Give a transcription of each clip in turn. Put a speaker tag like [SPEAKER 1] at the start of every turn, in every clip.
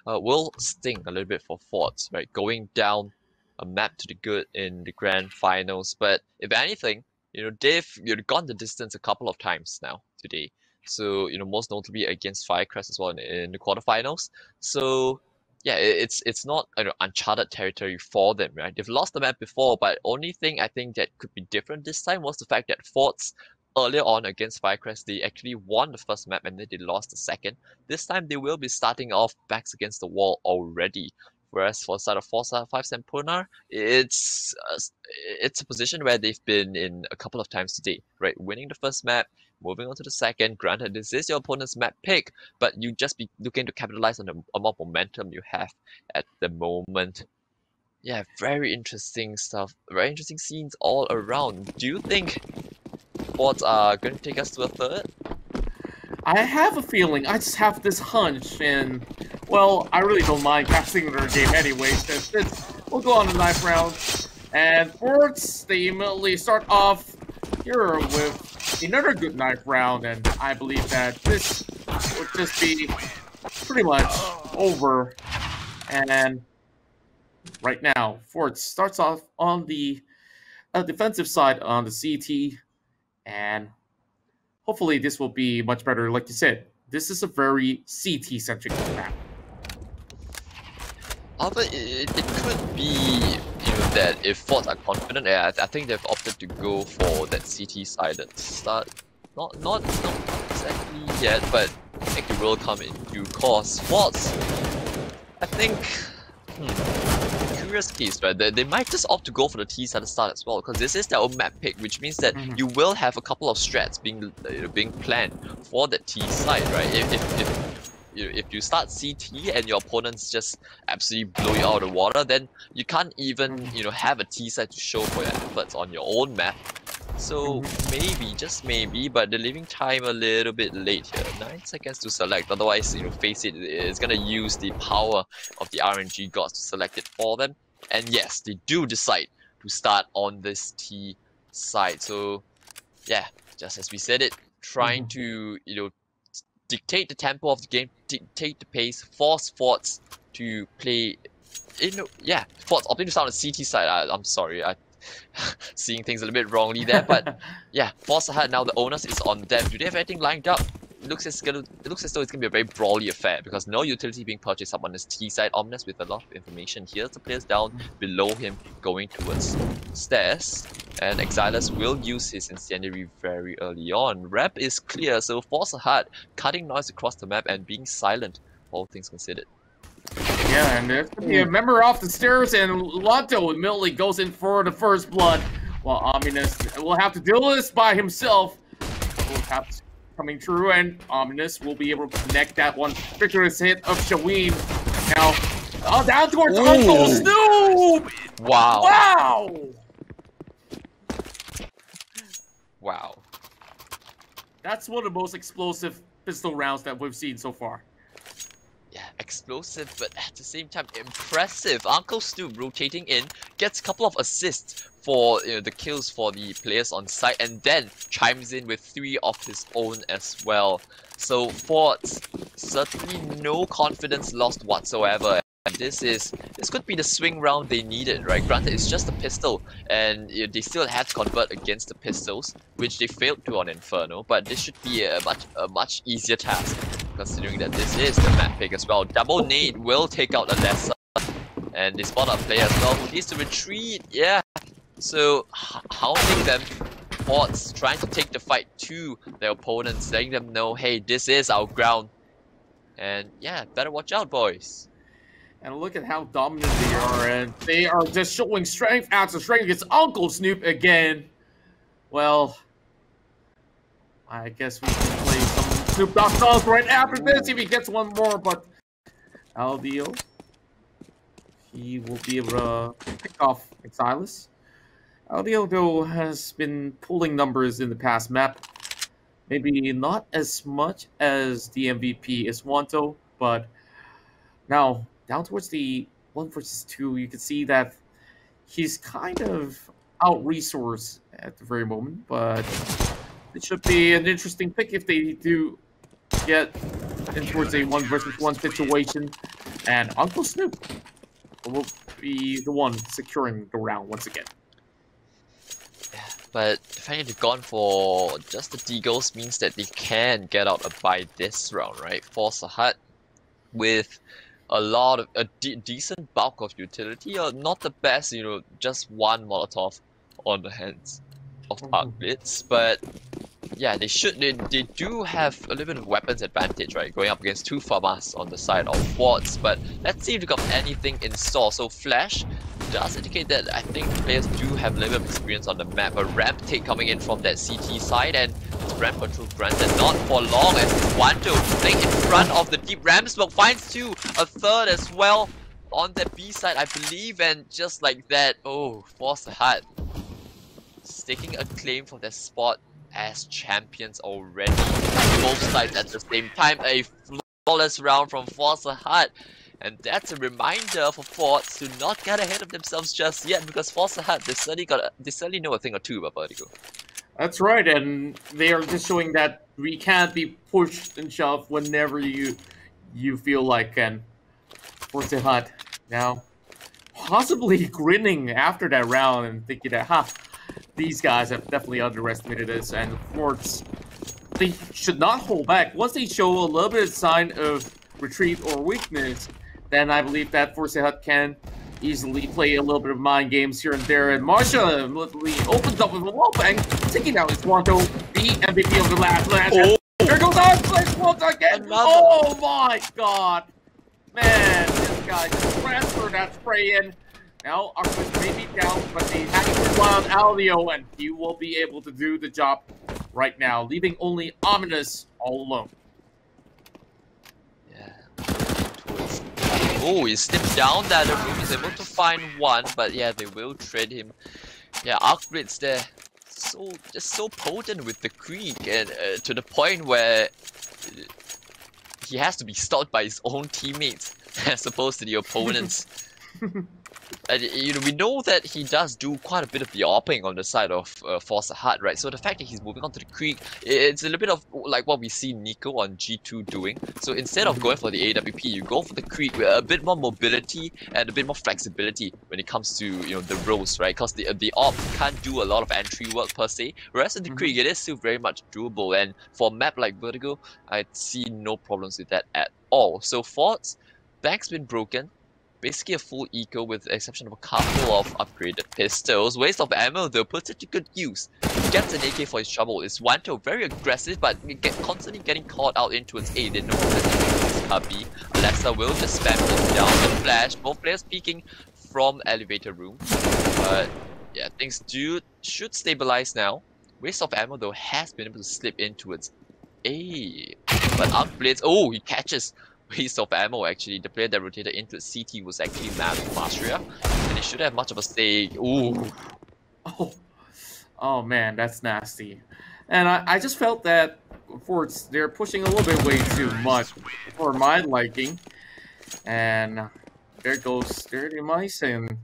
[SPEAKER 1] will sting a little bit for Forts, right? Going down a map to the good in the grand finals. But if anything, they've gone the distance a couple of times now today. So, most notably against Firecrest as well in the quarterfinals. So, yeah, it's not uncharted territory for them, right? They've lost the map before, but only thing I think that could be different this time was the fact that Forts earlier on against Firecrest, they actually won the first map and then they lost the second. This time they will be starting off backs against the wall already. Whereas for side of 4 5 Sampunar, it's a position where they've been in a couple of times today, right? Winning the first map, moving on to the second. Granted, this is your opponent's map pick, but you just be looking to capitalize on the amount of momentum you have at the moment. Yeah, very interesting stuff. Very interesting scenes all around. Do you think Forts are going to take us to a third?
[SPEAKER 2] I have a feeling. I just have this hunch, and well, I really don't mind casting their game anyway. Since we'll go on the ninth round, and Forts they immediately start off here with another good ninth round, and I believe that this would just be pretty much over. And right now, Forts starts off on the defensive side on the CT, and hopefully this will be much better. Like you said, this is a very CT-centric map.
[SPEAKER 1] But it could be, that if Forts are confident, I think they've opted to go for that CT-sided start. Not exactly yet, but I think it will come in due course. Forts, I think, curious case, right? They might just opt to go for the T's at the start as well, because this is their own map pick, which means that you will have a couple of strats being planned for the T side, right? If you start CT and your opponents just absolutely blow you out of the water, then you can't even have a T side to show for your efforts on your own map. So maybe, just maybe, but the living time a little bit late here. 9 seconds to select. Otherwise, face it, it's gonna use the power of the RNG gods to select it for them. And yes, they do decide to start on this T side. So yeah, just as we said it, trying to dictate the tempo of the game, dictate the pace, force Forts to play. Forts opting to start on the CT side. I'm sorry, seeing things a little bit wrongly there, but yeah, Force ahead now. The onus is on them. Do they have anything lined up? It looks as though it's gonna be a very brawly affair because no utility being purchased up on this T side. Omnis with a lot of information. Here's the players down below him going towards stairs, and Exilus will use his incendiary very early on. Rep is clear, so Force ahead, cutting noise across the map and being silent, all things considered.
[SPEAKER 2] Yeah, and there's gonna be a member off the stairs, and Lonto immediately goes in for the first blood, while Ominous will have to deal with this by himself. Will have coming through, and Ominous will be able to connect that one vigorous hit of Shaween. Now, down towards Uncle Snoop!
[SPEAKER 1] Wow.
[SPEAKER 2] Wow!
[SPEAKER 1] Wow.
[SPEAKER 2] That's one of the most explosive pistol rounds that we've seen so far.
[SPEAKER 1] Yeah, explosive, but at the same time impressive. Uncle Stu rotating in, gets a couple of assists for the kills for the players on site, and then chimes in with 3 of his own as well. So Forts, certainly no confidence lost whatsoever. And this could be the swing round they needed, right? Granted, it's just a pistol, and they still have to convert against the pistols, which they failed to on Inferno. But this should be a much easier task, considering that this is the map pick as well. Double nade will take out a lesser, and they spot a player as well who needs to retreat. Yeah, so hounding them. Forts trying to take the fight to their opponents, letting them know, hey, this is our ground, and yeah, better watch out, boys.
[SPEAKER 2] And look at how dominant they are, and they are just showing strength after strength against Uncle Snoop again. Well, I guess we can play some Snoop Dogg songs right after this if he gets one more, but LDO, he will be able to pick off Exilus. LDO, though, has been pulling numbers in the past map. Maybe not as much as the MVP is Wanto, but now down towards the 1 versus 2, you can see that he's kind of out-resourced at the very moment, but it should be an interesting pick if they do get in towards a 1 versus 1 situation. And Uncle Snoop will be the one securing the round once again.
[SPEAKER 1] But the fact that they've gone for just the Deagles means that they can get out by this round, right? Force a hut with a decent bulk of utility, or not the best, just one Molotov on the hands of Arcblitz, but yeah, they do have a little bit of weapons advantage, right? Going up against two FAMAS on the side of Forts, but let's see if they got anything in store. So Flash does indicate that I think players do have a little bit of experience on the map. A ramp take coming in from that CT side, and ramp control granted not for long as Wanto playing in front of the deep ramp smoke finds two, a third as well on the B side, I believe, and just like that, oh, Force the Hut staking a claim for their spot as champions already. Both sides at the same time, a flawless round from Force the Hut. And that's a reminder for Forts to not get ahead of themselves just yet, because Force the Hut, they certainly know a thing or two about Vertigo.
[SPEAKER 2] That's right, and they are just showing that we can't be pushed and shoved whenever you feel like. And Force the Hut now possibly grinning after that round and thinking that, these guys have definitely underestimated us, and Forts, they should not hold back. Once they show a little bit of sign of retreat or weakness, then I believe that Force the Hut can easily play a little bit of mind games here and there. And Marsha literally opens up with a wall bang, taking out his Wanto, the MVP of the last.
[SPEAKER 1] Oh.
[SPEAKER 2] There goes on, Flash Wanto again. Oh my god. Man, this guy just transferred that spray in. Now, Arcus may be down, but they have to rely on Alio, and he will be able to do the job right now, leaving only Ominous all alone.
[SPEAKER 1] Oh, he slipped down that room. He's able to find one, but yeah, they will trade him. Yeah, Arcblitz there, just so potent with the Creek, and to the point where he has to be stopped by his own teammates as opposed to the opponents. We know that he does do quite a bit of the AWPing on the side of Force the Hut, right? So the fact that he's moving on to the Creek, it's a little bit of like what we see Nico on G2 doing. So instead of going for the AWP, you go for the Creek with a bit more mobility and a bit more flexibility when it comes to the roles, right? Because the AWP can't do a lot of entry work per se, whereas in the Creek it is still very much doable. And for a map like Vertigo, I see no problems with that at all. So Forts, back's been broken. Basically a full eco with the exception of a couple of upgraded pistols. Waste of ammo though, puts it to good use. Gets an AK for his trouble. Is Wanto very aggressive, but constantly getting caught out into its A. They know that his cubby. Alexa will just spam him down the flash. Both players peeking from the elevator room. But yeah, things should stabilize now. Waste of ammo though has been able to slip into its A. But Arcblitz, oh, he catches waste of ammo actually. The player that rotated into the CT was actually Mastria, and he should have much of a say. Ooh.
[SPEAKER 2] Oh man, that's nasty. And I just felt that Forts, they're pushing a little bit way too much for my liking. And there goes Dirty Mice, and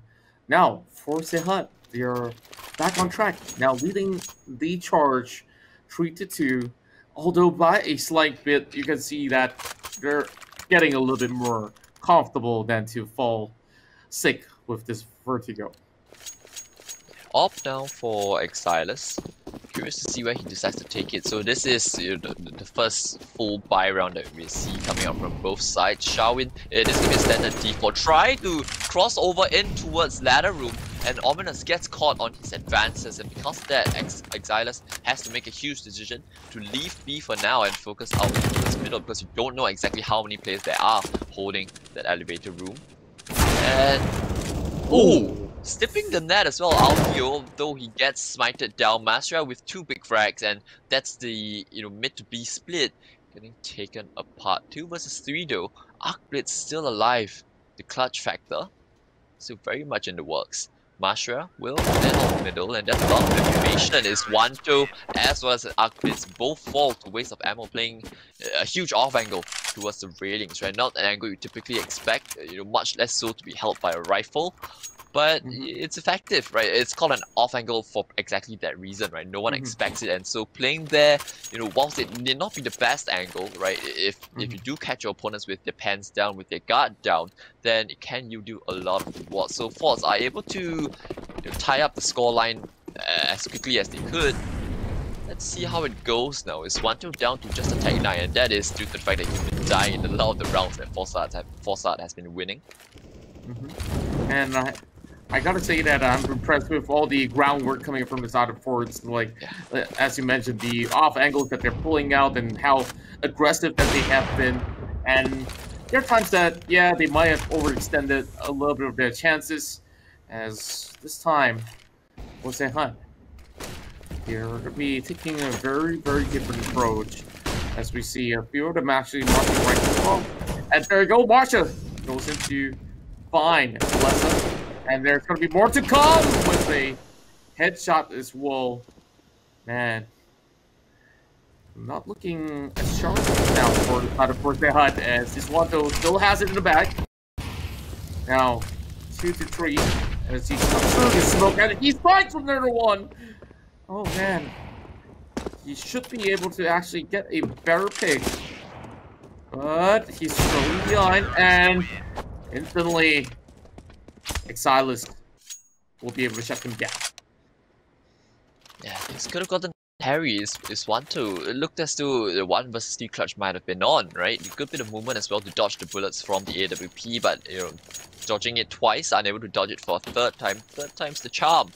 [SPEAKER 2] now Force the Hut, they're back on track. Now leading the charge 3-2. Although by a slight bit, you can see that they're getting a little bit more comfortable than to fall sick with this Vertigo.
[SPEAKER 1] Opt down for Exilus. Curious to see where he decides to take it. So this is the first full buy round that we see coming out from both sides. Shawin, it is going to be a standard D4. Try to cross over in towards ladder room, and Ominous gets caught on his advances, and because of that, Exilus has to make a huge decision to leave B for now and focus out into his middle, because you don't know exactly how many players there are holding that elevator room. And slipping the net as well, Alfio, though he gets smited down. Mastria with two big frags, and that's the mid to B split getting taken apart. 2 versus 3 though. Arcblitz still alive. The clutch factor still very much in the works. Mastria will then middle, and that's a lot of information. Is Wanto as well as Arcblitz both fall to waste of ammo, playing a huge off angle towards the railings, right? Not an angle you typically expect, much less so to be held by a rifle. but it's effective, right? It's called an off angle for exactly that reason, right? No one expects it, and so playing there, you know, whilst it may not be the best angle, right? If you do catch your opponents with their pants down, with their guard down, then it can you do a lot of rewards. So Forts are able to, you know, tie up the scoreline as quickly as they could. Let's see how it goes now. It's 1-2 down to just a Tech 9, and that is due to the fact that he's been dying in a lot of the rounds that Forsat has been winning.
[SPEAKER 2] And I gotta say that I'm impressed with all the groundwork coming from the side of Forts. Like, as you mentioned, the off angles that they're pulling out and how aggressive that they have been. And there are times that, yeah, they might have overextended a little bit of their chances. As this time, what's that hunt? They're going to be taking a very, very different approach. As we see a few of them actually marching right as well. And there you go, Marsha goes into fine lesson. And there's going to be more to come with a headshot as well. Man, not looking as sharp now for the side of birthday hut, as this one though still has it in the bag. Now, 2 to 3 as he's through his smoke, and he's fighting from another one. Oh man, he should be able to actually get a better pick, but he's throwing behind, and instantly Exilus will be able to shut him down.
[SPEAKER 1] Yeah, this could have gotten Harry is 1-2. It looked as though the 1 versus 3 clutch might have been on, right? A good bit of movement as well to dodge the bullets from the AWP, but you know, dodging it twice, unable to dodge it for a third time. Third time's the charm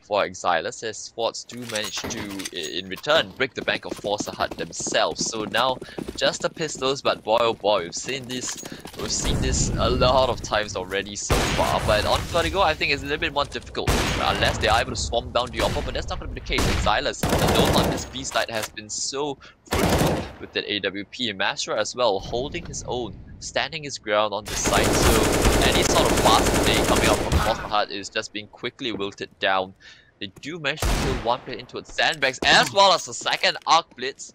[SPEAKER 1] for Exilus, as Forts do manage to, in return, break the bank of Forza Hut themselves. So now, just the pistols, but boy oh boy, we've seen this a lot of times already so far. But on Vertigo, I think it's a little bit more difficult, unless they are able to swarm down the offer, but that's not going to be the case. Exilus, alone on this B side, has been so fruitful with that AWP. Masra as well, holding his own, standing his ground on this side, so any sort of fast play coming out from Forza Hut is just being quickly wilted down. They do manage to kill one player into its sandbags, as well as a second Arc Blitz,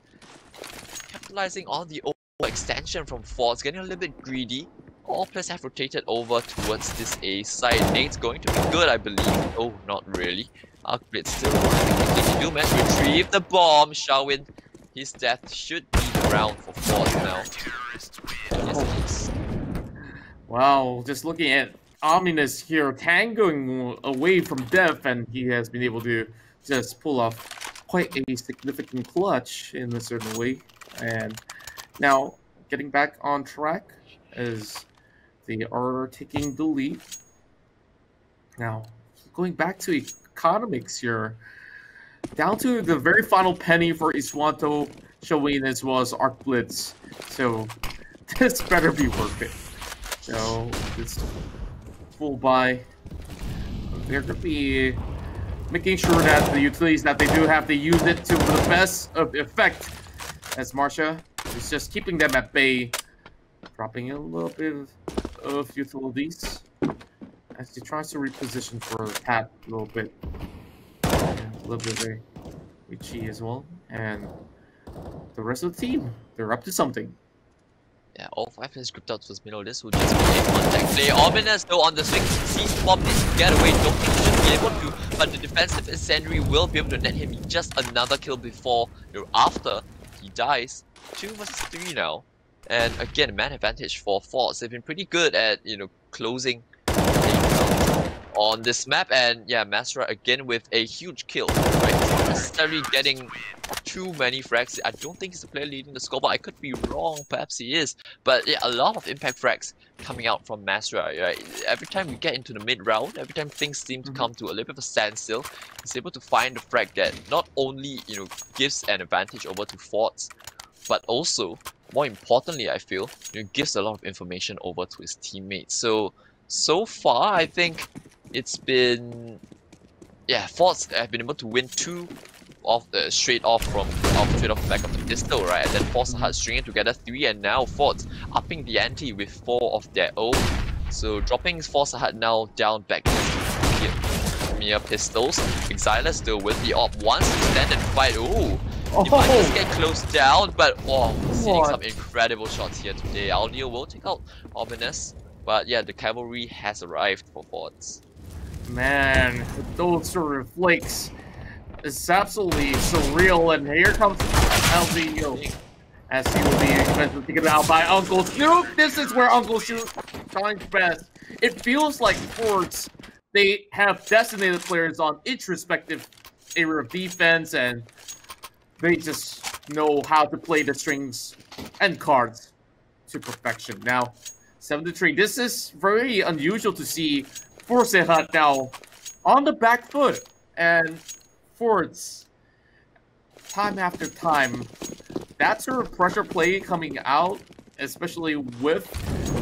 [SPEAKER 1] capitalizing on the overextension from Forts, getting a little bit greedy. All players have rotated over towards this A side. Nate's going to be good, I believe. Oh, not really. Arc Blitz still alive. They do manage to retrieve the bomb. Shawin, his death should be the round for Forts now. Yes, it is.
[SPEAKER 2] Wow, just looking at Ominous here, tangoing away from death, and he has been able to just pull off quite a significant clutch in a certain way. And now, getting back on track as they are taking the lead. Now, going back to economics here, down to the very final penny for Iswanto, showing as well as Arc Blitz. So, this better be worth it. So, this full buy. They're going to be making sure that the utilities that they do have, they use it to the best of effect. As Marsha is just keeping them at bay, dropping a little bit of utilities as he tries to reposition for Pat a little bit. And a little bit of Richie as well. And the rest of the team, they're up to something.
[SPEAKER 1] Yeah, all 5 players grouped out towards middle. This will just be a contact play. Ominous though on the swing, sees the bomb, needs to get away. Don't think he should be able to, but the defensive incendiary will be able to net him just another kill before, you know, after he dies. 2 versus 3 now, and again, man advantage for Forts. They've been pretty good at, you know, closing on this map, and yeah, Masra again with a huge kill. Right, he's not necessarily getting too many frags. I don't think he's the player leading the score, but I could be wrong. Perhaps he is. But yeah, a lot of impact frags coming out from Masra. Right, every time we get into the mid round, every time things seem to come to a little bit of a standstill, he's able to find the frag that not only, you know, gives an advantage over to Forts, but also, more importantly, I feel, you know, gives a lot of information over to his teammates. So far, I think it's been, yeah, Forts have been able to win 2 of the straight off the back of the pistol, right? And then Forza Hut stringing together 3, and now Forts upping the ante with 4 of their own. So dropping Forza Hut now down back to mere pistols. Exilus still with the op once extended fight. Ooh. He might just get closed down, but oh, seeing some incredible shots here today. Alneo will take out Ominous, but yeah, the cavalry has arrived for Forts.
[SPEAKER 2] Man, those sort of flakes is absolutely surreal. And here comes LZO. As he will be eventually taken out by Uncle Snoop. This is where Uncle Snoop shines best. It feels like Forts, they have designated players on each respective area of defense, and they just know how to play the strings and cards to perfection. Now, 7-3. This is very unusual to see Force Hut now on the back foot, and Forts, time after time, that sort of pressure play coming out, especially with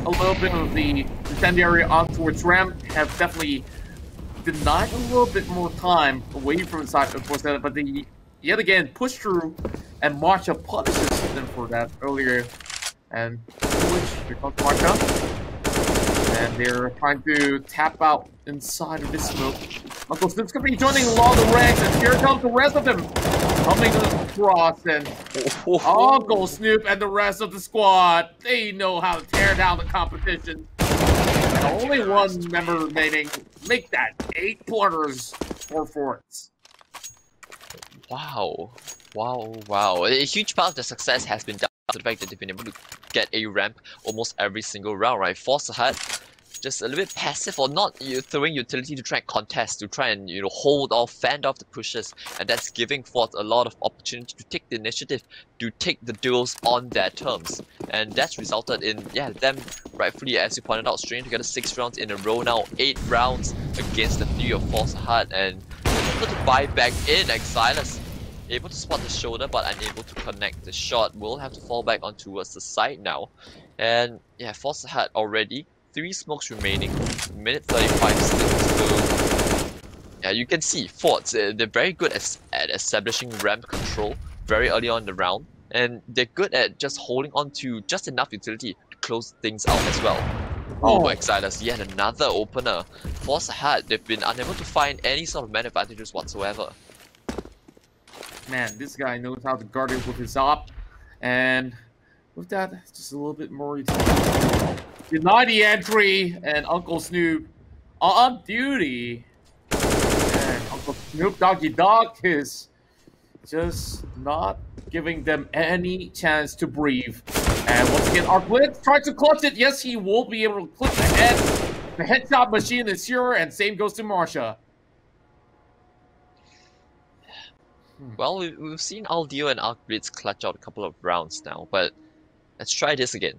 [SPEAKER 2] a little bit of the incendiary on towards ramp, have definitely denied a little bit more time away from the side of Force, but they yet again push through, and Marcha punishes them for that earlier. And here comes Marcha, and they're trying to tap out inside of this smoke. Uncle Snoop's gonna be joining along the ranks, and here comes the rest of them coming across, and Uncle Snoop and the rest of the squad, they know how to tear down the competition. And only one member remaining, make that 8 pointers for Forts.
[SPEAKER 1] Wow. Wow. A huge part of the success has been down to the fact that they've been able to get a ramp almost every single round, right? Force Hut just a little bit passive, or not throwing utility to try and contest, to try and hold off, fend off the pushes, and that's giving Fort a lot of opportunity to take the initiative, to take the duels on their terms, and that's resulted in them rightfully, as you pointed out, stringing together 6 rounds in a row now, 8 rounds against the 3 of Force Hut, and able to buy back in. Exilus able to spot the shoulder but unable to connect the shot, will have to fall back on towards the side now, and Force Hut already 3 smokes remaining, minute 35 still to go. You can see Forts, they're very good at establishing ramp control very early on in the round, and they're good at just holding on to just enough utility to close things out as well. Exilus, yet another opener. Force Hut, they've been unable to find any sort of man advantages whatsoever.
[SPEAKER 2] Man, this guy knows how to guard it with his op, and with that, just a little bit more utility. Deny the entry, and Uncle Snoop on duty. And Uncle Snoop Doggy Dog is just not giving them any chance to breathe. And once again, Arclit tries to clutch it. Yes, he will be able to clip the head. The headshot machine is here, and same goes to Marcia.
[SPEAKER 1] Well, we've seen Aldio and Arcblitz clutch out a couple of rounds now, but let's try this again.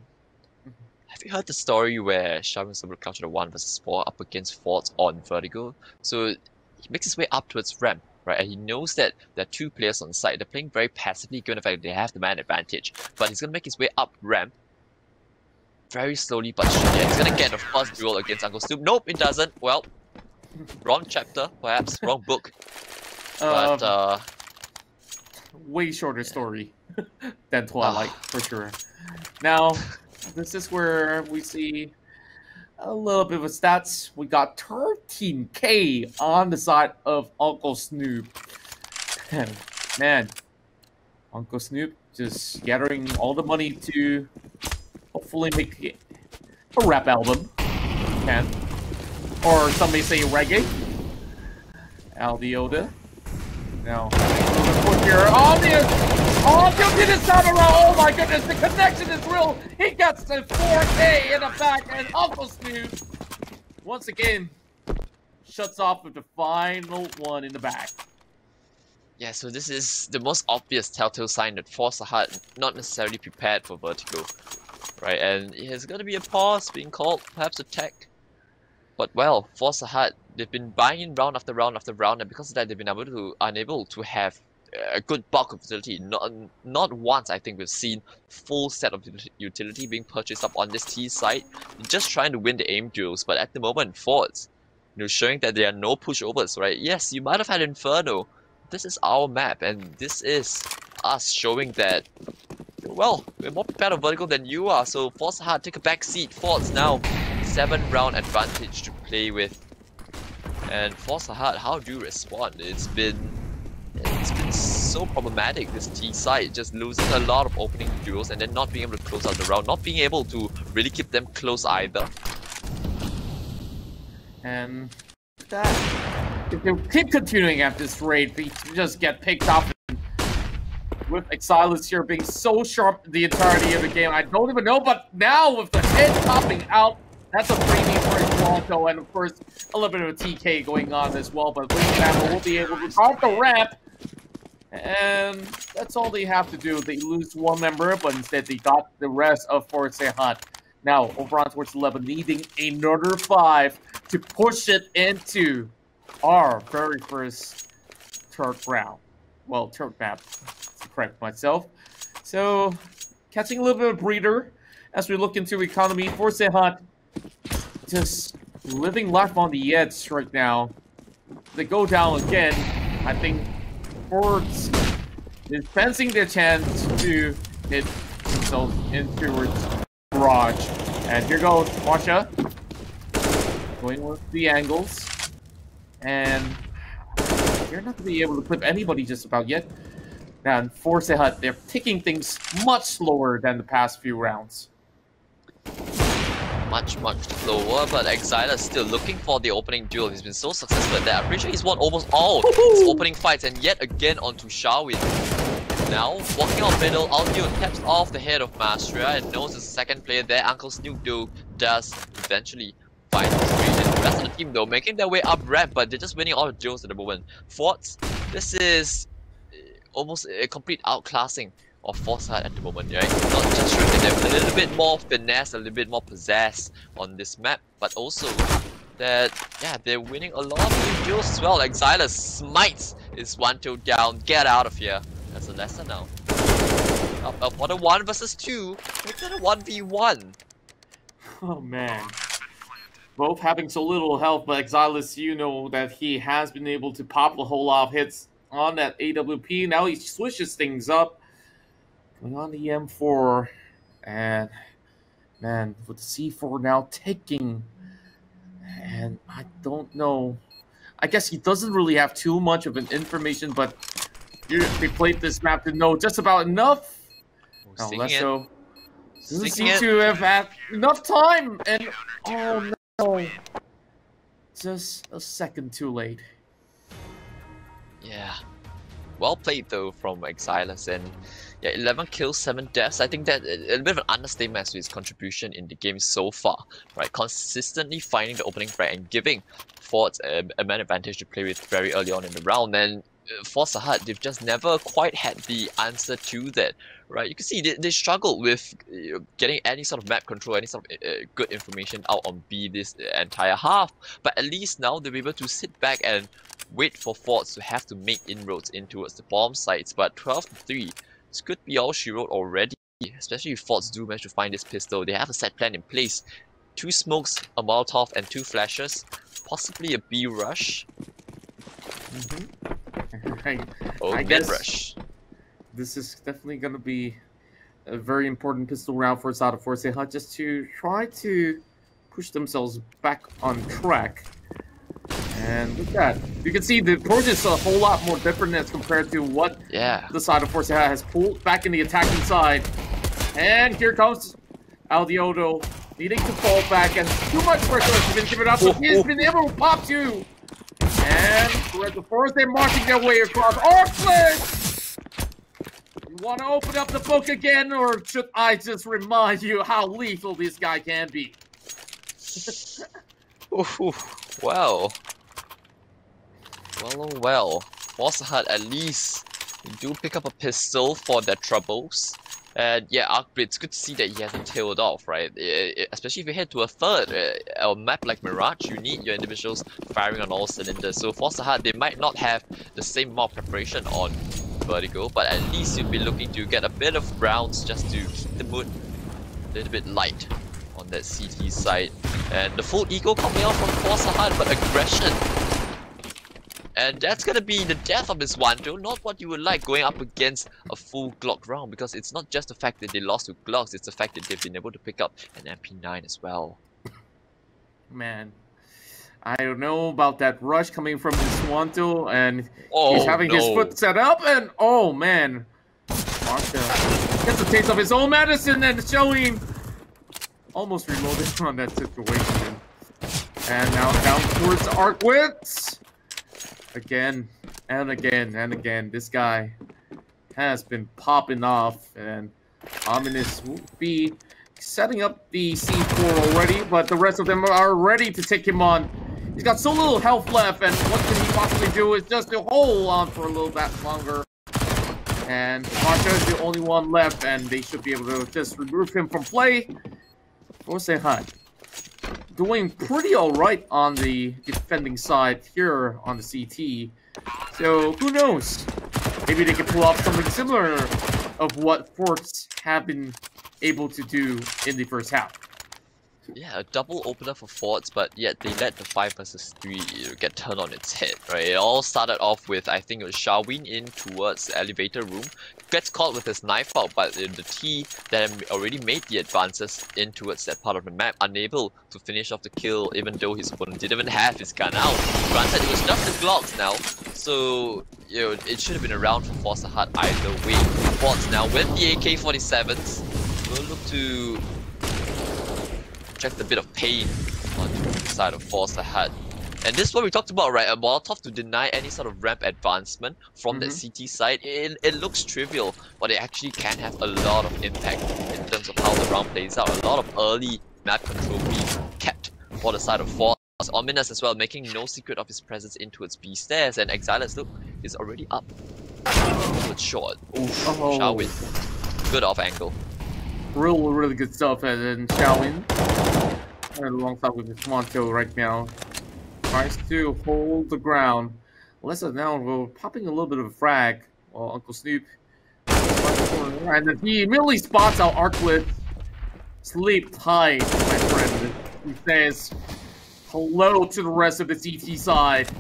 [SPEAKER 1] Have you heard the story where Sharon was able to clutch out a 1 versus 4 up against Forts on Vertigo? So he makes his way up towards ramp, right? And he knows that there are 2 players on site. They're playing very passively given the fact that they have the man advantage. But he's gonna make his way up ramp very slowly but surely. He's gonna get the first duel against Uncle Snoop. Nope, it doesn't. Well, wrong chapter, perhaps, wrong book. But
[SPEAKER 2] way shorter story than Twilight, for sure. Now, this is where we see a little bit of stats. We got 13K on the side of Uncle Snoop. And man, Uncle Snoop just gathering all the money to hopefully make a rap album. Can. Or some may say reggae. Aldioda. Now, here, Aldio did his time around. Oh my goodness, the connection is real. He gets the 4K in the back, and Uncle Snoop once again shuts off with the final one in the back.
[SPEAKER 1] Yeah, so this is the most obvious telltale sign that Force Hut not necessarily prepared for Vertigo, right? And there's going to be a pause being called, perhaps a tech. But well, Force Hut, they've been buying in round after round after round, and because of that, they've been unable to have a good bulk of utility. Not once, I think, we've seen full set of utility being purchased up on this T side. They're just trying to win the aim duels, but at the moment, Forts, showing that there are no pushovers, right? Yes, you might have had Inferno. This is our map, and this is us showing that, well, we're more prepared on Vertigo than you are. So Force Hut, take a back seat. Forts now 7-round advantage to play with. And Force Hut, how do you respond? It's been so problematic, this T side, just losing a lot of opening duels and then not being able to close out the round, not being able to really keep them close either.
[SPEAKER 2] And that if they keep continuing at this rate, they just get picked up. With Exilus here being so sharp the entirety of the game, I don't even know. But now with the head popping out, that's a freebie for Toronto, and of course a little bit of a TK going on as well. But Wingman will be able to top the ramp, and that's all they have to do. They lose one member, but instead they got the rest of Forza Hunt. Now over on towards 11, needing another 5 to push it into our very first third round. Well, third map, to correct myself. So, catching a little bit of breather as we look into economy. Forza Hunt just living life on the edge right now. They go down again. I think Fords is fencing their chance to hit themselves in towards Barrage. And here goes Masha. Going with the angles. And they're not going to be able to clip anybody just about yet. And Forza Hunt, they're taking things much slower than the past few rounds.
[SPEAKER 1] Much slower, but Exiler is still looking for the opening duel. He's been so successful at that. I'm pretty sure he's won almost all his opening fights, and yet again onto Sharwin. Now, walking out middle, Aldio taps off the head of Mastria and knows the second player there. Uncle Snoop though does eventually find his way in. The rest of the team though making their way up ramp, but they're just winning all the duels at the moment. Forts, this is almost a complete outclassing of Foresight at the moment, right? Not just showing them a little bit more finesse, a little bit more pizzazz on this map, but also that, yeah, they're winning a lot of new duels as well. Exiler smites is 1-2 down, get out of here. That's a lesson now. Up for the 1 versus 2, make it a 1v1.
[SPEAKER 2] Oh man. Both having so little health, but Exilus, you know that he has been able to pop a whole lot of hits on that AWP. Now he switches things up. Going on the M4. And, man, with the C4 now taking... And I don't know. I guess he doesn't really have too much of an information, but they played this map to know just about enough. Now, Lesso doesn't seem to have had enough time. And, oh no. Just a second too late.
[SPEAKER 1] Yeah. Well played though from Exilus, and yeah, 11 kills, 7 deaths. I think that a little bit of an understatement as to his contribution in the game so far, right? Consistently finding the opening frag and giving Fords a man advantage to play with very early on in the round. And Forza Hunt, they've just never quite had the answer to that, right? You can see they struggled with getting any sort of map control, any sort of good information out on B this entire half. But at least now they'll be able to sit back and wait for Fords to have to make inroads in towards the bomb sites. But 12-3, this could be all she wrote already, especially if Fords do manage to find this pistol. They have a set plan in place. 2 smokes, a Molotov, and 2 flashes. Possibly a B rush.
[SPEAKER 2] I guess rush. This is definitely going to be a very important pistol round for Sada Forza Hunt, just to try to push themselves back on track. And with that, you can see the approach is a whole lot more different as compared to what the side of Forza has pulled back in the attacking side. And here comes Aldioto needing to fall back, and too much pressure has been given up, so he has been able to pop 2. And the Forest, they're marching their way across. Arclet! You want to open up the book again, or should I just remind you how lethal this guy can be?
[SPEAKER 1] Well. Well. Forza Hunt, at least they do pick up a pistol for their troubles. And yeah, Arcbit, it's good to see that he hasn't tailed off, right? Especially if you head to a third a map like Mirage, you need your individuals firing on all cylinders. So Forza Hunt, they might not have the same amount of preparation on Vertigo, but at least you'll be looking to get a bit of rounds just to keep the mood a little bit light on that CT side. And the full ego coming out from Forza Hunt, but aggression. And that's gonna be the death of this one, though. Not what you would like going up against a full Glock round, because it's not just the fact that they lost to Glocks, it's the fact that they've been able to pick up an MP9 as well.
[SPEAKER 2] Man, I don't know about that rush coming from Swanto, and he's having his foot set up, and oh man, Marsha gets a taste of his own medicine and showing almost reloaded on that situation. And now down towards Arkwitz. Again and again and again. This guy has been popping off, and Ominous will be setting up the C4 already, but the rest of them are ready to take him on. He's got so little health left, and what can he possibly do is just to hold on for a little bit longer. And Marsha is the only one left, and they should be able to just remove him from play. Or say hi. Doing pretty alright on the defending side here on the CT. So, who knows? Maybe they can pull off something similar of what Forts have been able to do in the first half.
[SPEAKER 1] Yeah, a double opener for Forts, but yet they let the 5 versus 3 get turned on its head, right? It all started off with, I think it was Shawin in towards the elevator room, gets caught with his knife out, but the T that had already made the advances in towards that part of the map, unable to finish off the kill, even though his opponent didn't even have his gun out. Granted, it was just the Glocks now, so it should have been around for Force Hut either way. Forts now with the AK-47s will look to inject a bit of pain onto the side of Force Hut. And this is what we talked about, right? A Molotov to deny any sort of ramp advancement from the CT side. It looks trivial, but it actually can have a lot of impact in terms of how the round plays out. A lot of early map control being kept for the side of Force. Ominous as well, making no secret of his presence in towards B stairs, and Exilus, look, is already up. But short. Oof, Shawin. Good off angle.
[SPEAKER 2] Really good stuff, and then Shawin, alongside with his Monto right now, tries to hold the ground. Lessa now we're popping a little bit of a frag while Uncle Snoop, and then he immediately spots out Arclid. Sleep tight, my friend. He says hello to the rest of the CT side.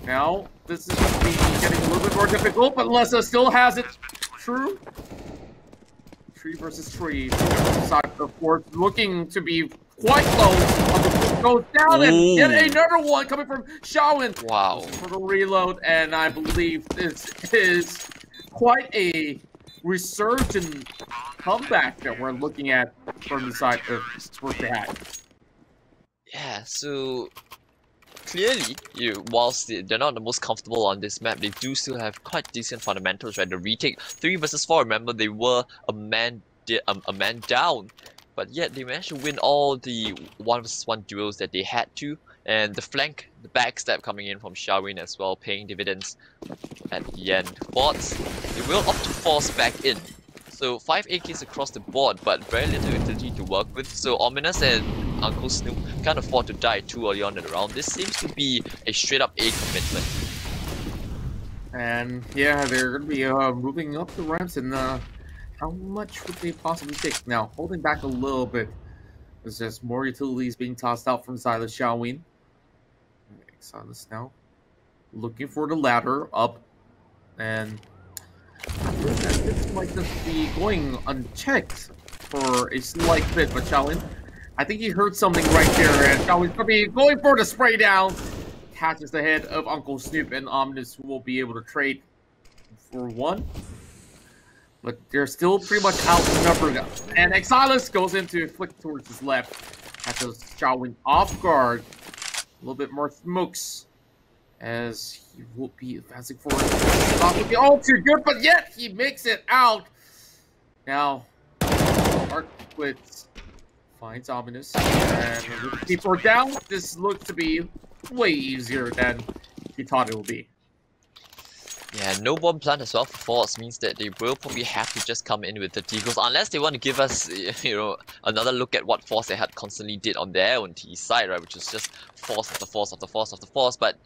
[SPEAKER 2] Now, this is going to be getting a little bit more difficult, but Lessa still has it. True. Tree versus tree. Side of the fort looking to be quite close. Goes down, and yet another one coming from Shawin.
[SPEAKER 1] Wow.
[SPEAKER 2] For the reload, and I believe this is quite a resurgent comeback that we're looking at from the side of Sports they had.
[SPEAKER 1] Yeah, so clearly, whilst they're not the most comfortable on this map, they do still have quite decent fundamentals, right? The retake 3 versus 4. Remember, they were a man down, but yet they managed to win all the 1 versus 1 duels that they had to, and the flank, the backstab coming in from Shawin as well, paying dividends at the end. Forts, they will opt to force back in. So 5 AKs across the board, but very little utility to work with. So Ominous and Uncle Snoop can't afford to die too early on in the round. This seems to be a straight up A commitment.
[SPEAKER 2] And yeah, they're going to be moving up the ramps, and how much would they possibly take? Now, holding back a little bit. There's just more utilities being tossed out from Silas Shawin. Silas now looking for the ladder up, and this might just be going unchecked for a slight bit, but Shawin, I think he heard something right there, and Shawin's going to be going for the spray down. Catches the head of Uncle Snoop, and Omnis will be able to trade for 1. But they're still pretty much outnumbered. And Exilus goes into flick towards his left. Catches Shawin off guard. A little bit more smokes as he will be advancing forward. Not looking all too good, but yet he makes it out. Now, Arkwitz finds Ominous, and with the C4 down, this looks to be way easier than he thought it would be.
[SPEAKER 1] Yeah, no bomb plant as well for Force means that they will probably have to just come in with the Deagles, unless they want to give us, another look at what Force they had constantly did on their own T side, right, which is just Force after Force after Force after Force. But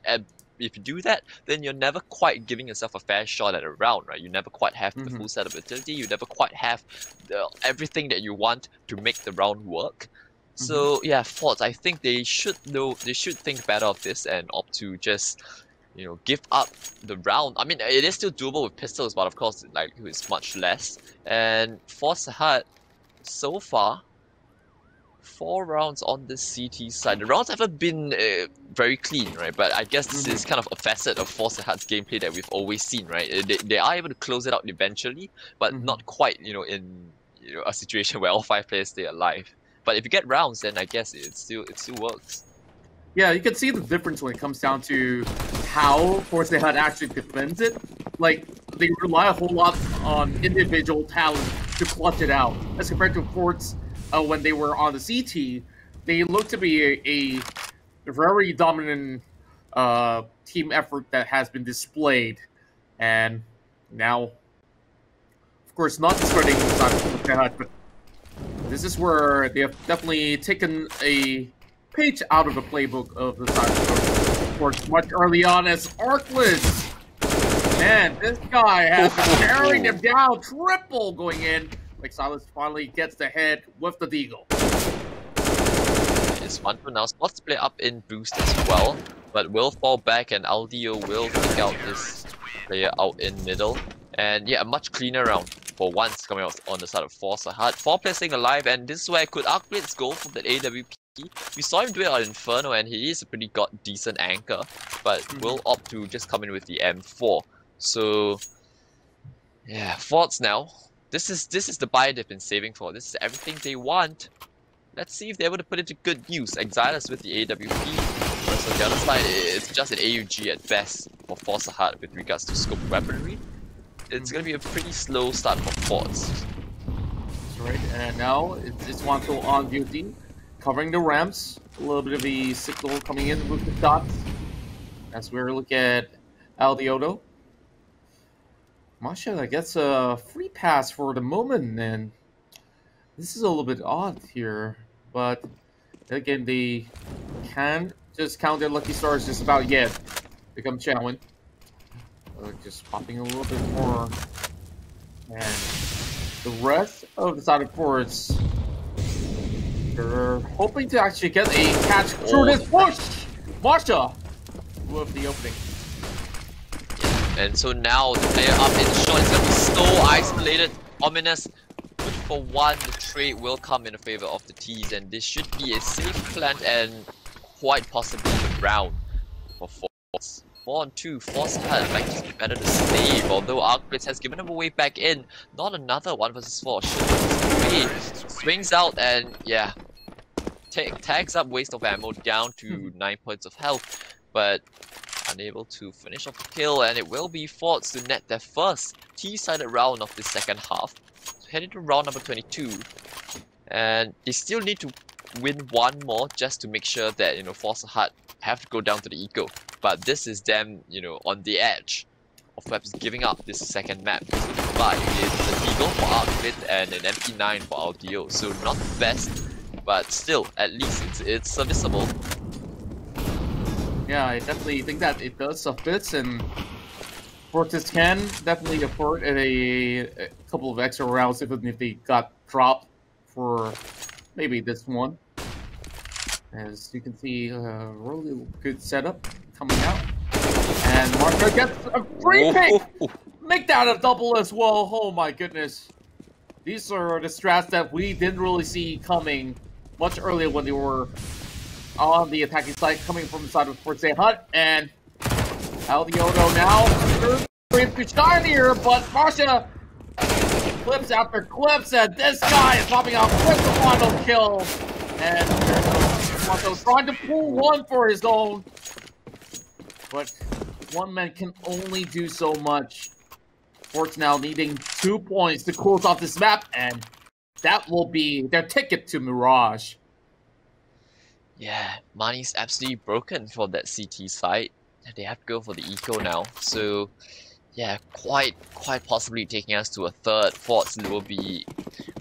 [SPEAKER 1] if you do that, then you're never quite giving yourself a fair shot at a round, right? You never quite have the full set of utility. You never quite have everything that you want to make the round work. So yeah, Force, I think they should think better of this and opt to just give up the round. I mean, it is still doable with pistols, but of course, like, it's much less. And Force Hut, so far, 4 rounds on the CT side. The rounds haven't been very clean, right? But I guess this is kind of a facet of Force Hut's gameplay that we've always seen, right? They are able to close it out eventually, but not quite, in a situation where all 5 players stay alive. But if you get rounds, then I guess it still works.
[SPEAKER 2] Yeah, you can see the difference when it comes down to how Force Hut actually defends it. Like, they rely a whole lot on individual talent to clutch it out. As compared to Forts when they were on the CT, they look to be a very dominant team effort that has been displayed. And now, of course, not discrediting the side of Force Hut, but this is where they have definitely taken a page out of the playbook of the side of Force much early on as Arkless. Man, this guy has been carrying him down, triple going in. Like Silas finally gets the head with the deagle.
[SPEAKER 1] It's 1-2 now. Spots play up in boost as well, but will fall back and Aldio will pick out this player out in middle. And yeah, a much cleaner round for once coming out on the side of Force Hut. 4 players staying alive, and this is where could Arkless go for that AWP. We saw him do it on Inferno, and he is a pretty decent anchor, but will opt to just come in with the M4. So yeah, Forts now. This is the buy they've been saving for. This is everything they want. Let's see if they're able to put it to good use. Exilus with the AWP. Whereas on the other side, it's just an AUG at best for Force Hut with regards to scope weaponry. It's gonna be a pretty slow start for Forts.
[SPEAKER 2] That's right, and now it's Wanto on duty, covering the ramps. A little bit of the signal coming in with the dots. As we look at Aldioto. Masha gets a free pass for the moment, and this is a little bit odd here. But again, they can just count their lucky stars just about yet. Become challenged. Just popping a little bit more. And the rest of the side of Force, they're hoping to actually get a catch through this push! Masha with the opening.
[SPEAKER 1] And so now the player up in short is going to be so isolated, ominous. Good for one, the trade will come in favor of the T's, and this should be a safe plant and quite possibly the round for Force. 4-on-2, Force Hut might just be better to save, although Arkless has given him away back in. Not another 1 versus 4, should swings out and yeah, tags up waste of ammo down to 9 points of health, but unable to finish off the kill, and it will be Forts to net their first T-sided round of the second half. Heading to round number 22, and they still need to win one more just to make sure that, you know, Force Hut have to go down to the eco. But this is them, you know, on the edge of perhaps giving up this second map. So the buy is an Eagle for Arkless and an MP9 for Aldio. So not the best, but still, at least it's serviceable.
[SPEAKER 2] Yeah, I definitely think that it does fits, and Fortis can definitely afford a couple of extra rounds even if they got dropped for maybe this one. As you can see, a really good setup coming out. And Marco gets a free pick! Make that a double as well, oh my goodness. These are the strats that we didn't really see coming much earlier when they were on the attacking side, coming from the side of Force Hut, and Aldioto now to shine here, but Marsha clips after clips, and this guy is popping out with the final kill, and Marco trying to pull one for his own, but one man can only do so much. Forts now needing 2 points to close off this map, and that will be their ticket to Mirage.
[SPEAKER 1] Yeah, money's absolutely broken for that CT side. They have to go for the eco now. So yeah, quite possibly taking us to a third. Forts will be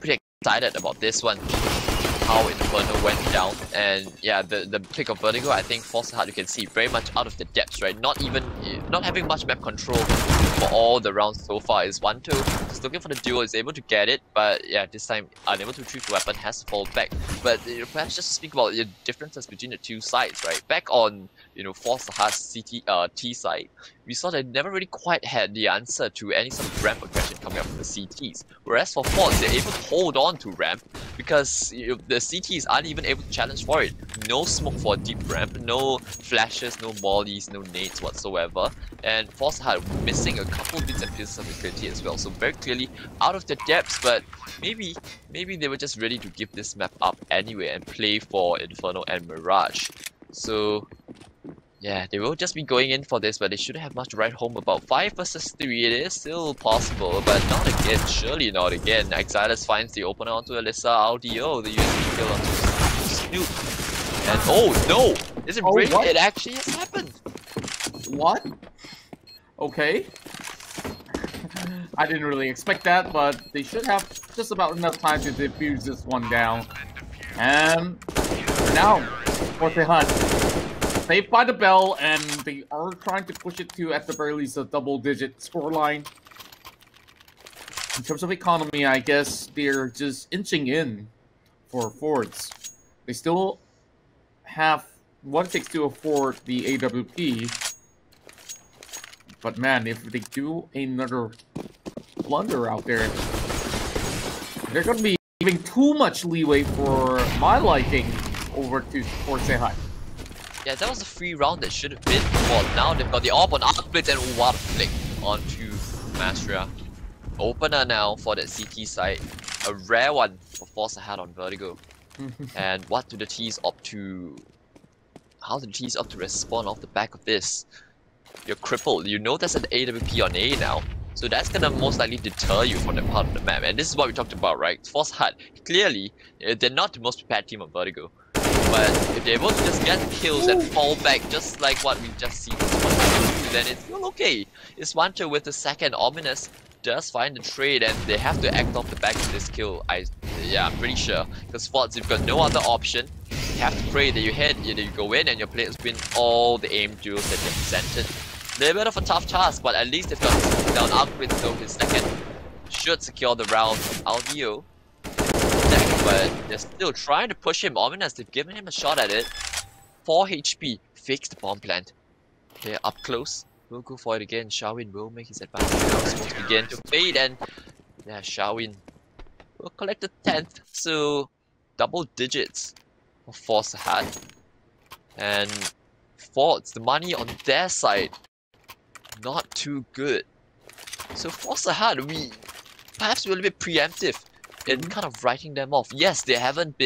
[SPEAKER 1] pretty excited about this one. How Inferno went down, and yeah, the pick of Vertigo, I think Force Hut, you can see very much out of the depths, right? Not having much map control for all the rounds so far. Is 1-2, just looking for the duo, is able to get it, but yeah, this time unable to retrieve the weapon, has to fall back. But you know, perhaps just to speak about the differences between the two sides, right? Back on, you know, Force Hut's T side, we saw they never really quite had the answer to any sort of ramp aggression coming up from the CTs. Whereas for Force, they're able to hold on to ramp because, you know, the CTs aren't even able to challenge for it. No smoke for a deep ramp, no flashes, no mollies, no nades whatsoever. And Force Hut missing a couple bits and pieces of ability as well. So very clearly out of the depths, but maybe they were just ready to give this map up anyway and play for Inferno and Mirage. So yeah, they will just be going in for this, but they shouldn't have much to write home about. 5 versus 3, it is still possible, but not again, surely not again. Exilus finds the opener onto Alyssa, LDO, the USB kill onto Snoop. And oh no! Is it really?
[SPEAKER 2] What?
[SPEAKER 1] It actually has happened!
[SPEAKER 2] What? Okay. I didn't really expect that, but they should have just about enough time to defuse this one down. And now, what they hunt. Saved by the bell, and they are trying to push it to, at the very least, a double-digit scoreline. In terms of economy, I guess they're just inching in for Fords. They still have what it takes to afford the AWP. But man, if they do another blunder out there, they're going to be giving too much leeway for my liking over to Forsehat.
[SPEAKER 1] Yeah, that was a free round that should have been. Well, now they've got the AWP on Arc Blitz and what a flick onto Mastria. Opener now for that CT side. A rare one for Force Ahead on Vertigo. And what do the T's opt to... How do the T's opt to respond off the back of this? You're crippled. You know there's an AWP on A now. So that's gonna most likely deter you from that part of the map. And this is what we talked about, right? Force Hut, clearly, they're not the most prepared team on Vertigo. But if they're able to just get kills and fall back, just like what we just seen do, then it's still okay. Iswanto with the second Ominous does find the trade, and they have to act off the back of this kill. Yeah, I'm pretty sure. Because Forts, you've got no other option. You have to pray that you hit, either you go in and your players win all the aim duels that they're presented. A little bit of a tough task, but at least they've got down Arcgrid, so his second should secure the round from Aldio. But they're still trying to push him. Ominous, they've given him a shot at it. 4 HP, fix the bomb plant. They're up close. We'll go for it again. Shawin will make his advance. Smoke begin to fade, and yeah, Shawin will collect the 10th. So double digits for Force Ahead. And Forts, the money on their side, not too good. So Force Ahead, we perhaps a little bit preemptive in kind of writing them off. Yes, they haven't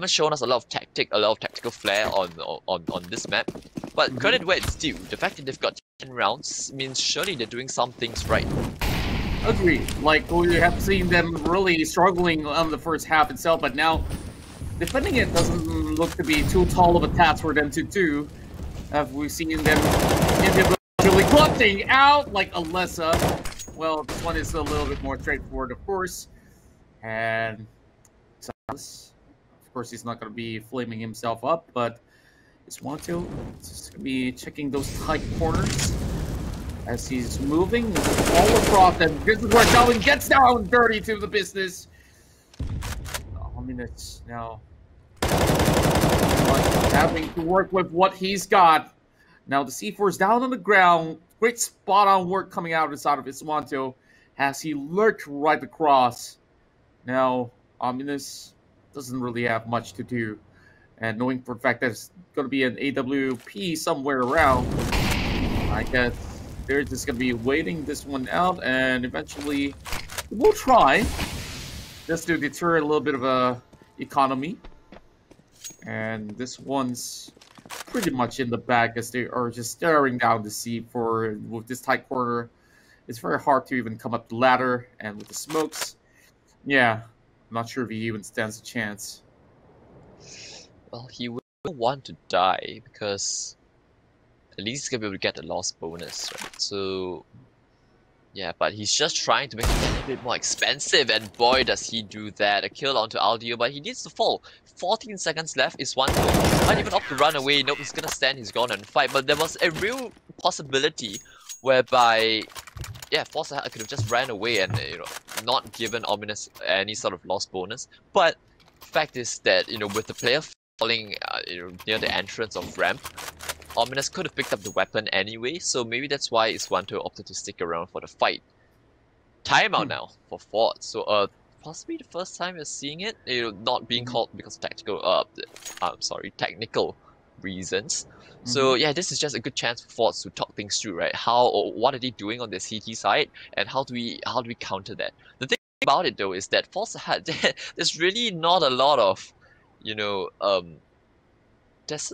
[SPEAKER 1] shown us a lot of tactical flair on this map. But credit where it's due. The fact that they've got 10 rounds means surely they're doing some things right.
[SPEAKER 2] Agreed. Like, we have seen them really struggling on the first half itself, but now defending it doesn't look to be too tall of a task for them to do. We've seen them individually clutching out like Alessa. Well, this one is a little bit more straightforward, of course. And of course, he's not going to be flaming himself up, but Iswanto is going to be checking those tight corners as he's moving all across. And this is where Calvin gets down dirty to the business. Ominous now having to work with what he's got. Now the C4 is down on the ground. Great spot on work coming out inside of Iswanto as he lurked right across. Now Ominous doesn't really have much to do. And knowing for a fact that there's going to be an AWP somewhere around, I guess they're just going to be waiting this one out, and eventually we'll try just to deter a little bit of a economy. And this one's pretty much in the bag as they are just staring down the sea for with this tight corner. It's very hard to even come up the ladder, and with the smokes, yeah, I'm not sure if he even stands a chance.
[SPEAKER 1] Well, he will want to die because at least he's gonna be able to get the loss bonus, right? So yeah, but he's just trying to make it a little bit more expensive, and boy does he do that. A kill onto Aldio, but he needs to fall. 14 seconds left is one kill. Not even opt to run away. Nope, he's gonna stand his ground and fight. But there was a real possibility whereby, yeah, Force Ahead could have just ran away and not given Ominous any sort of loss bonus. But fact is that with the player falling near the entrance of ramp, Ominous could have picked up the weapon anyway, so maybe that's why Iswanto opted to stick around for the fight. Timeout now for Ford. So possibly the first time you're seeing it, not being called because of technical reasons. So yeah, this is just a good chance for Fords to talk things through, right? What are they doing on the CT side, and how do we counter that? The thing about it though is that Force Ahead, there's really not a lot of there's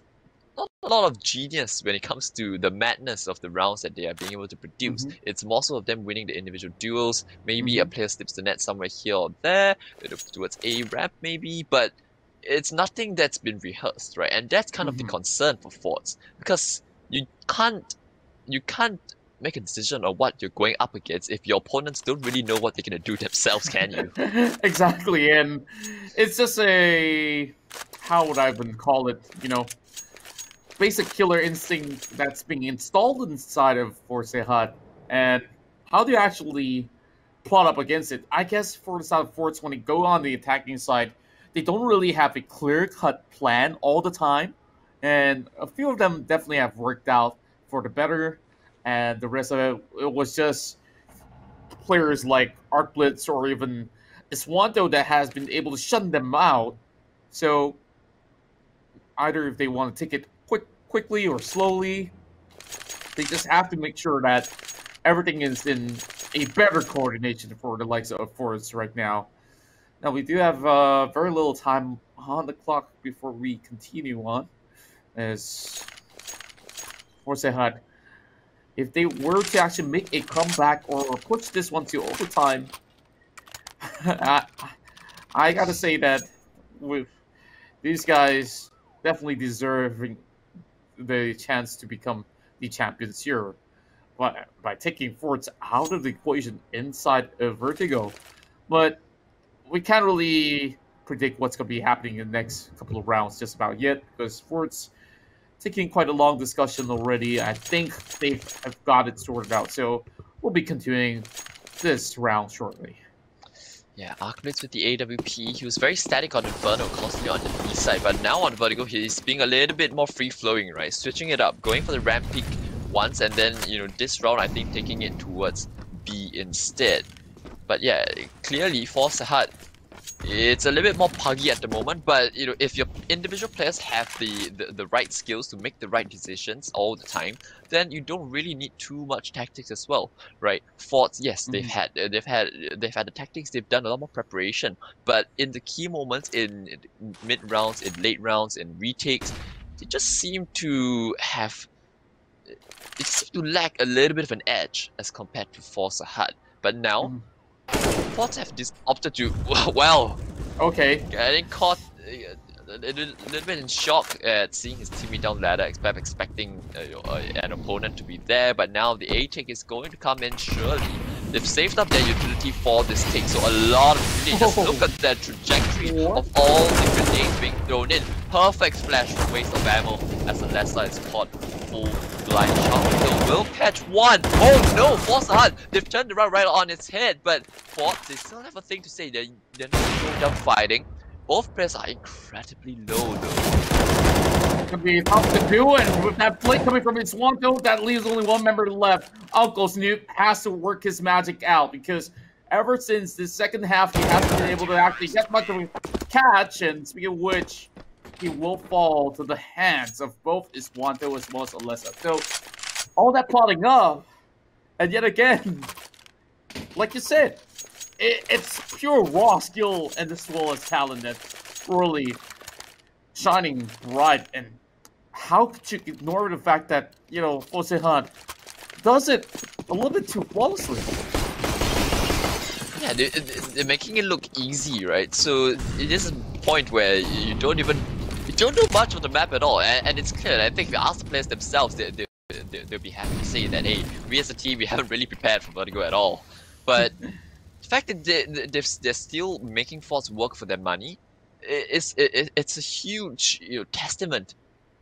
[SPEAKER 1] not a lot of genius when it comes to the madness of the rounds that they are being able to produce. It's more so of them winning the individual duels. Maybe a player slips the net somewhere here or there, towards a ramp maybe, but it's nothing that's been rehearsed, right? And that's kind of the concern for Forts, because you can't make a decision on what you're going up against if your opponents don't really know what they're gonna do themselves, can you?
[SPEAKER 2] Exactly, and it's just a, how would I even call it? Basic killer instinct that's being installed inside of Force Hut, and how do you actually plot up against it? I guess for the side of Forts, when they go on the attacking side, they don't really have a clear-cut plan all the time, and a few of them definitely have worked out for the better, and the rest of it was just players like Art Blitz or even Iswanto that has been able to shut them out. So either if they want to take it quickly or slowly, they just have to make sure that everything is in a better coordination for the likes of Forest right now. Now we do have very little time on the clock before we continue on. As Force Hut, if they were to actually make a comeback or push this one to overtime, I gotta say that with these guys definitely deserving the chance to become the champions here, but by taking Forts out of the equation inside of Vertigo. But we can't really predict what's going to be happening in the next couple of rounds just about yet, because Forts taking quite a long discussion already. I think have got it sorted out, so we'll be continuing this round shortly.
[SPEAKER 1] Yeah, Arcblitz with the AWP, he was very static on Inferno, constantly on the B side, but now on Vertigo he's being a little bit more free-flowing, right? Switching it up, going for the ramp peak once, and then, this round I think taking it towards B instead. But yeah, clearly Force Hut, it's a little bit more puggy at the moment, but if your individual players have the right skills to make the right decisions all the time, then you don't really need too much tactics as well, right? Forts, yes, they've had the tactics, they've done a lot more preparation, but in the key moments, in mid rounds, in late rounds, in retakes, they just seem to lack a little bit of an edge as compared to Force Hut. But now, Forts have opted to, well,
[SPEAKER 2] okay,
[SPEAKER 1] getting caught a little bit in shock at seeing his teammate down ladder, expecting an opponent to be there, but now the A take is going to come in surely. They've saved up their utility for this take, so a lot of grenades. Just look at the trajectory of all the grenades being thrown in. Perfect flash, waste of ammo as the Lesser is caught full blind shot. They will catch one. Oh no, Force Hut, they've turned around right on its head, but Forts, they still have a thing to say. They're not done fighting. Both players are incredibly low though.
[SPEAKER 2] Could be tough to do, and with that play coming from Iswanto, that leaves only one member left. Uncle Snoop has to work his magic out, because ever since the second half, he hasn't been able to actually get much of a catch, and speaking of which, he will fall to the hands of both Iswanto as well as Alessa. So, all that plotting up, and yet again, like you said, it's pure raw skill and as well as talent that's really shining bright. And how could you ignore the fact that, Force Hut does it a little bit too flawlessly?
[SPEAKER 1] Yeah, they're making it look easy, right? So it is a point where you don't do much of the map at all, and it's clear. I think if you ask the players themselves, they'll be happy to say that, hey, we as a team, we haven't really prepared for Vertigo at all. But the fact that they're still making Forts work for their money, it's a huge testament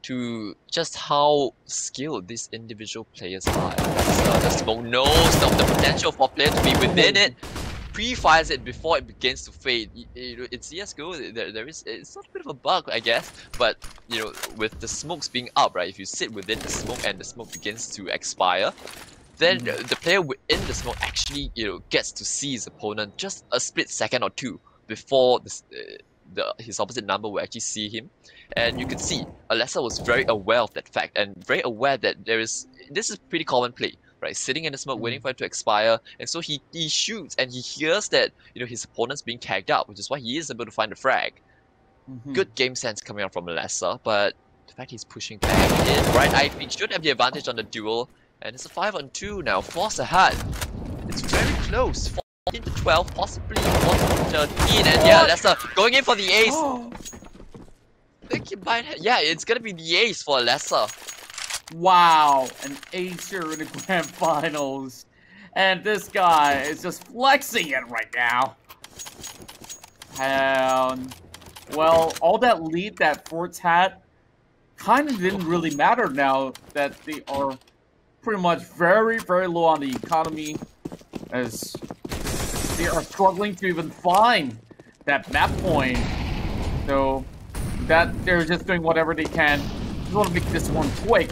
[SPEAKER 1] to just how skilled these individual players are. The smoke knows of the potential for a player to be within it, pre-fires it before it begins to fade. In CSGO, there is, it's not a bit of a bug, I guess, but with the smokes being up, right? If you sit within the smoke and the smoke begins to expire, then the player within the smoke actually gets to see his opponent just a split second or two before his opposite number will actually see him. And you can see Alessa was very aware of that fact, and very aware that this is pretty common play, right? Sitting in the smoke, waiting for it to expire, and so he shoots, and he hears that his opponent's being tagged out, which is why he is able to find the frag. Good game sense coming out from Alessa, but The fact he's pushing back in. Right IP should have the advantage on the duel. And it's a 5-on-2 now. Force ahead. It's very close. 14 to 12, possibly 14 to 13. And yeah, Lessa going in for the ace. I think he might have, yeah, it's gonna be the ace for Lessa.
[SPEAKER 2] Wow, an acer in the grand finals. And this guy is just flexing it right now. And, well, all that lead that Forts had kind of didn't really matter now that they are pretty much very, very low on the economy, as they are struggling to even find that map point. So that they're just doing whatever they can. Just want to make this one quick.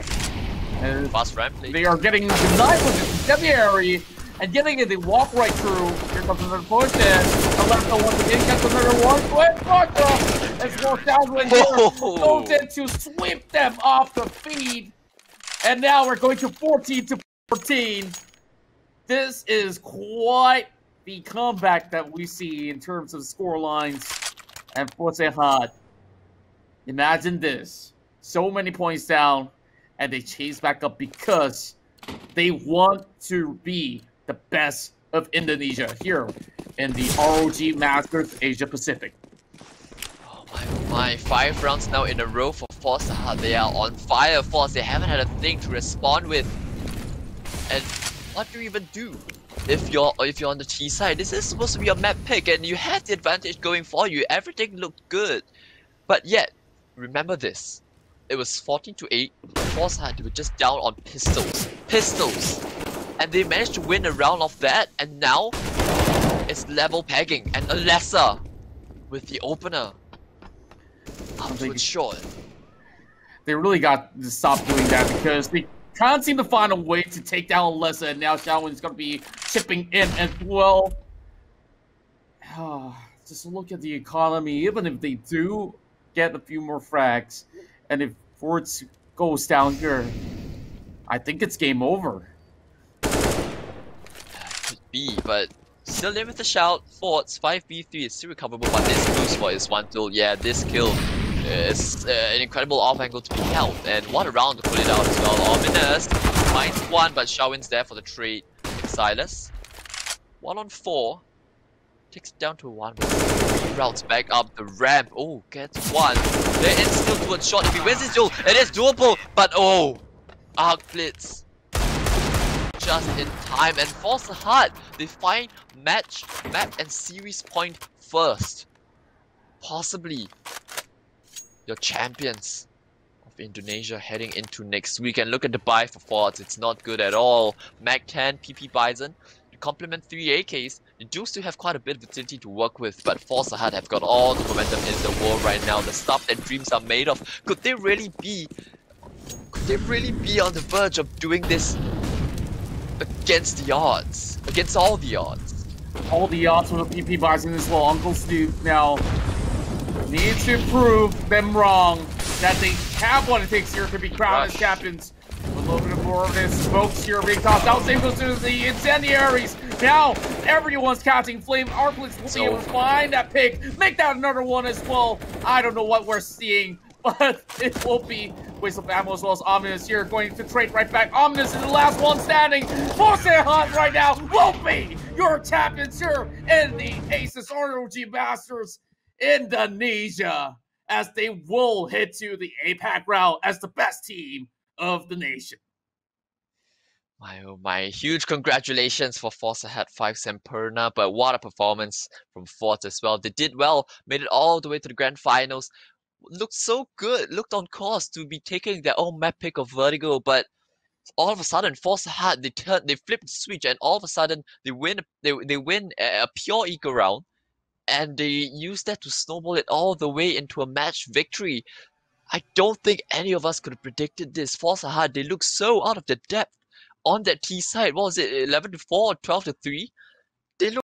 [SPEAKER 1] Fast ramp,
[SPEAKER 2] they are getting denied with this incendiary and getting it. They walk right through. Here comes another push in. Alberto once again gets another one. Quick, Martha! It's worked out with here. Goes in to sweep them off the feed. And now we're going to 14 to 14. This is quite the comeback that we see in terms of score lines. And Fortsehad, imagine this. So many points down, and they chase back up because they want to be the best of Indonesia here in the ROG Masters Asia Pacific.
[SPEAKER 1] Oh my, 5 rounds now in a row for Force. They are on fire, Force. They haven't had a thing to respond with. And what do you even do if you're on the T side? This is supposed to be a map pick, and you had the advantage going for you. Everything looked good. But yet, remember this. It was 14 to 8. Force they were just down on pistols. And they managed to win a round of that, and now it's level pegging and a lesser with the opener. Short.
[SPEAKER 2] They really got to stop doing that because they can't seem to find a way to take down Lessa, and now Xiaowen's going to be chipping in as well. Just look at the economy. Even if they do get a few more frags, and if Forts goes down here, I think it's game over.
[SPEAKER 1] Could be, but still in with the shout. Forts 5v3 is still recoverable, but this boost for his 1 kill. Yeah, this kill is an incredible off angle to be held, and what a round to pull it out as well. Ominous finds one, but Xiaowen's there for the trade. Silas 1-on-4 takes it down to 1 with 3 rounds back up the ramp. Oh, gets 1. There is still towards shot. If he wins this duel, it is doable, but oh, Arc Blitz just in time, and Force hard. They find map and series point first. Possibly your champions of Indonesia heading into next week. And look at the buy for Forts. It's not good at all. Mag 10, PP Bison, to complement 3 AKs. You do still have quite a bit of utility to work with, but Force Ahead have got all the momentum in the world right now. The stuff that dreams are made of. Could they really be on the verge of doing this against the odds? Against all the odds?
[SPEAKER 2] All the odds with the PP Bison as well. Uncle Snoop now needs to prove them wrong that they have what it takes here to be crowned as captains. A little bit more of this smokes here being tossed out. Same goes to the incendiaries. Now everyone's catching flame. Arclets will be able to find that pick, make that another one as well. I don't know what we're seeing, but it will be waste of ammo as well as Ominous here going to trade right back. Ominous is the last one standing. Fortsehad right now will be your champions here in the Aces ROG Masters Indonesia, as they will head to the APAC round as the best team of the nation.
[SPEAKER 1] My oh my, huge congratulations for Force Ahead 5 Semperna, but what a performance from Force as well. They did well, made it all the way to the grand finals, looked so good, looked on course to be taking their own map pick of Vertigo, but all of a sudden Force Ahead, they flipped the switch, and all of a sudden they win a pure eco round, and they use that to snowball it all the way into a match victory. I don't think any of us could have predicted this. Force Ahead, they look so out of their depth on that T side. What was it, 11 to 4 or 12 to 3? They look